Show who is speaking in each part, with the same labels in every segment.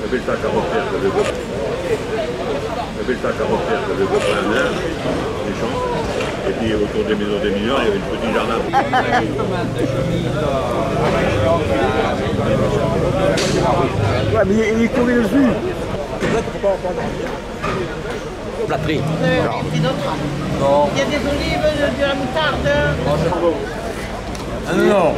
Speaker 1: avait le sac à refaire, j'avais le sac à refaire, j'avais beau un air, des champs. Et puis autour des maisons des mineurs, il y avait un petit jardin.
Speaker 2: Ouais, mais il est tourné dessus.
Speaker 3: Plâtré.
Speaker 4: Non. Il y a des olives, de la moutarde.
Speaker 3: Ah non.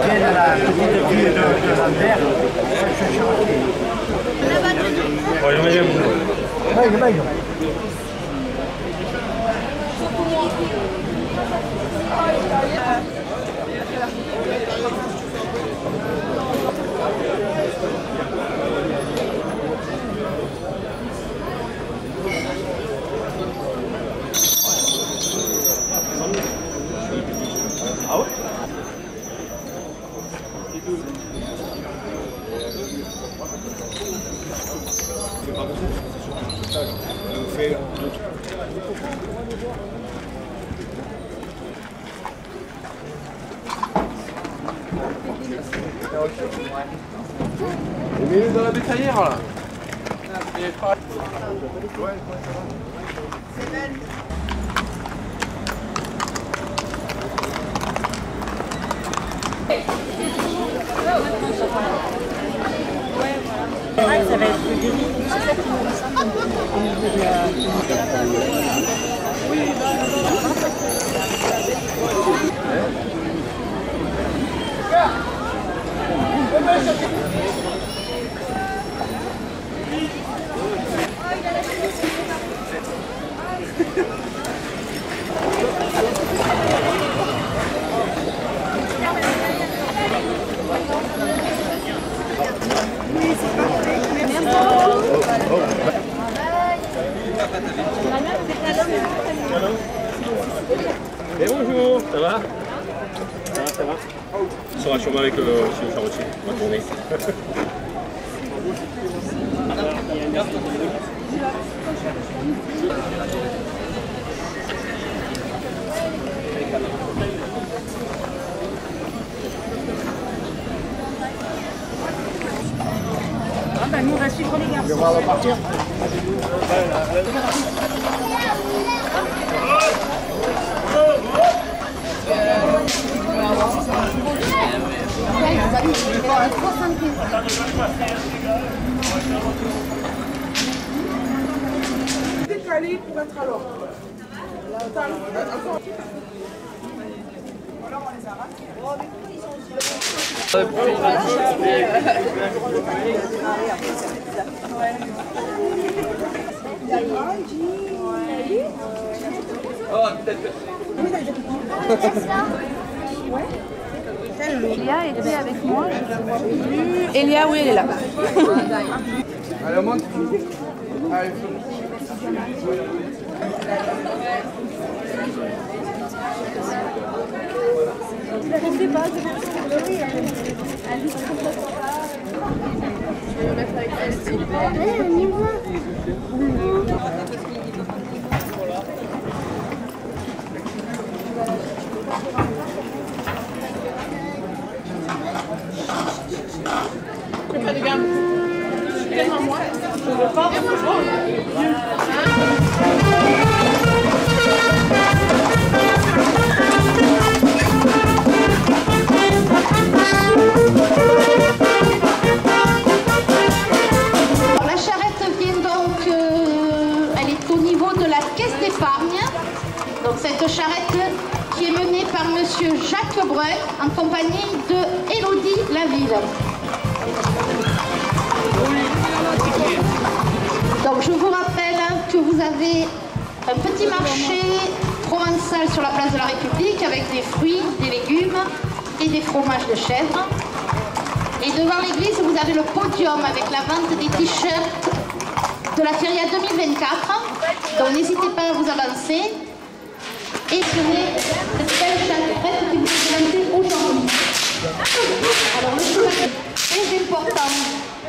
Speaker 2: Viens à la petite fille de Lambert, je cherche. Venga.
Speaker 1: Ah ouais?
Speaker 3: Mets-le dans la bétaillère là.
Speaker 4: Ça va être le délit. C'est ça qui me ressemble au niveau de la...
Speaker 1: Et bonjour, ça va? Ça va? On sera sûrement avec le charretier, on va tourner.
Speaker 4: Ah bah nous on va suivre les garçons.
Speaker 2: On va repartir.
Speaker 5: Décalé pour être à l'ordre. Alors on les arrête.
Speaker 6: Elia était avec moi, je ne vois plus. Elia, oui, elle est là.
Speaker 3: Allez, monte. Allez.
Speaker 6: Je ne sais pas, je vais le mettre avec elle. On y voit.
Speaker 4: Je fais des gammes. Tellement moi. Je veux pas.
Speaker 7: La charrette vient donc, elle est au niveau de la caisse d'épargne. Donc cette charrette qui est menée par monsieur Jacques Brun en compagnie de Élodie Laville. Donc je vous rappelle que vous avez un petit marché provençal sur la place de la République avec des fruits, des légumes et des fromages de chèvre. Et devant l'église, vous avez le podium avec la vente des t-shirts de la Feria 2024. Donc n'hésitez pas à vous avancer. Et ce n'est cette belle charrette qui vous est présentée aujourd'hui. Alors le choix est très important.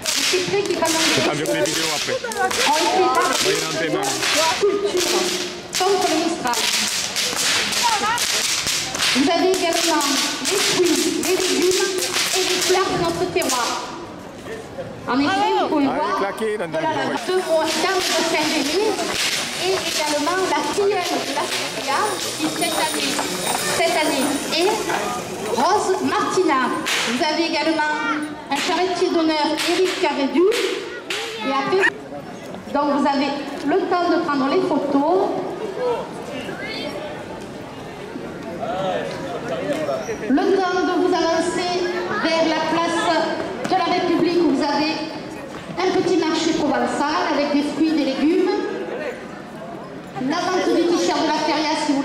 Speaker 7: C'est prêt qui va dans les vidéos après. On fait la culture contre le Mistral.
Speaker 2: claqué dans
Speaker 7: de la deux cartes de Saint-Denis et également la filleule de la Feria qui cette année est Rose Martina. Vous avez également un charretier d'honneur Éric Carédu et après, donc vous avez le temps de prendre les photos. Le temps de vous avancer vers la place de la République où vous avez un petit marché provençal avec des fruits et des légumes. La vente du t-shirt de la Feria si vous...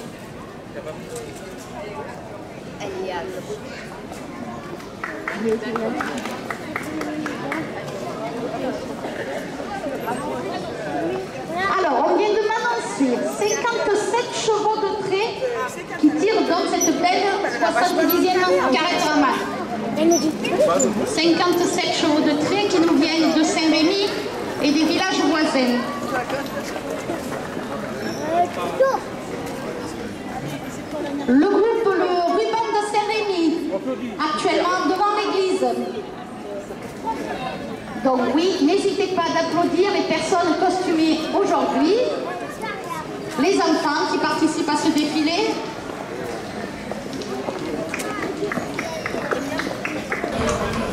Speaker 7: Alors, on vient de m'annoncer 57 chevaux de trait qui tirent donc cette belle 70e carrette ramade. 57 chevaux de trait qui nous viennent de Saint-Rémy et des villages voisins. Le groupe Le Ruban de Saint-Rémy, actuellement devant l'église. Donc oui, n'hésitez pas d'applaudir les personnes costumées aujourd'hui, les enfants qui participent à ce défilé.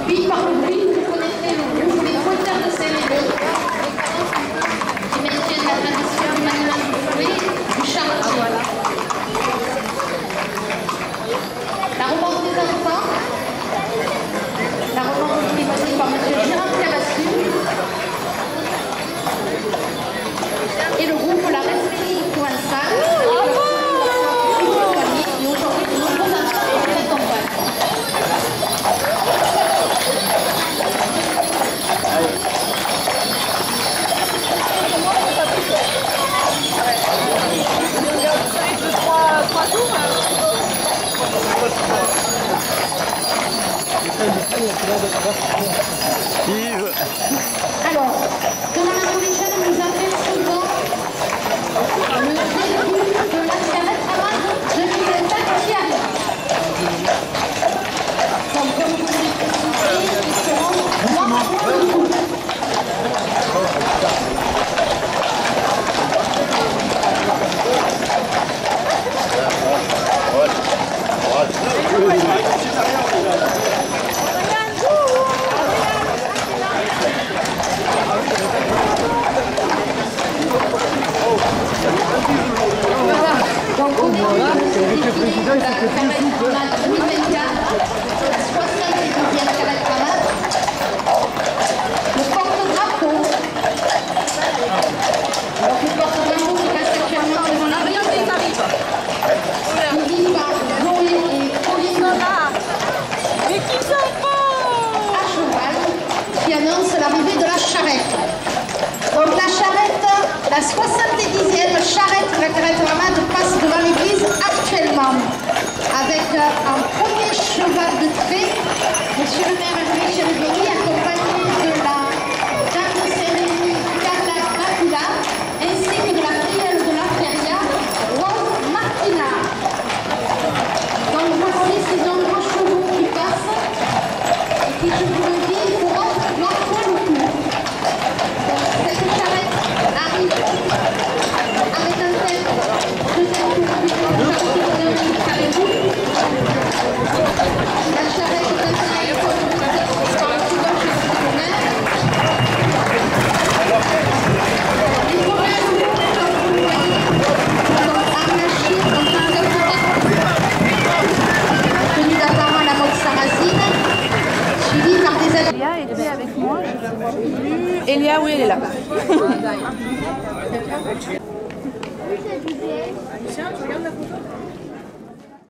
Speaker 7: Puis par le bruit, vous connaissez le groupe Les Fouetteurs de Saint-Rémy, qui maintiennent la tradition du manuel du fouet, du charretier. La romance des enfants, la romance présentée par M. Gérard Cavassu et le groupe La Resterie Provençale. Et aujourd'hui, de nombreux enfants nous accompagnent. Alors, devant la collégienne, nous apercevons le début de la carrette ramade 2024 qui arrive. Donc, comme vous pouvez préciser, ils seront moins de tout. Donc au début, la carrette ramade 2024, la 72e carrette ramade, le porte-drapeau. Donc le porte-drapeau qui passe actuellement devant la rue, suivi par Chloé et Pauline à cheval, qui annonce l'arrivée de la charrette. Donc la charrette, la 70e charrette de la carrette ramade passe devant l'église actuellement avec un premier cheval de trait, monsieur le maire Louis Chéribéry, accompagné de la dame de Saint-Rémy, Carla Dracula, ainsi que de la filleule de la Feria, Rose Martina. Donc voici ces nombreux chevaux qui passent et qui, je vous le dis, vous offrent leur point le coup. Cette charrette arrive avec un thème de la charrette est installée par le les premiers chevaux sont harnachés en tant que tenue d'apparent à la mode sarrasine, suivie par des ailes.
Speaker 6: Elia était avec moi, je ne vois plus. Elia, oui, elle est là.
Speaker 5: Tiens, tu regardes la photo?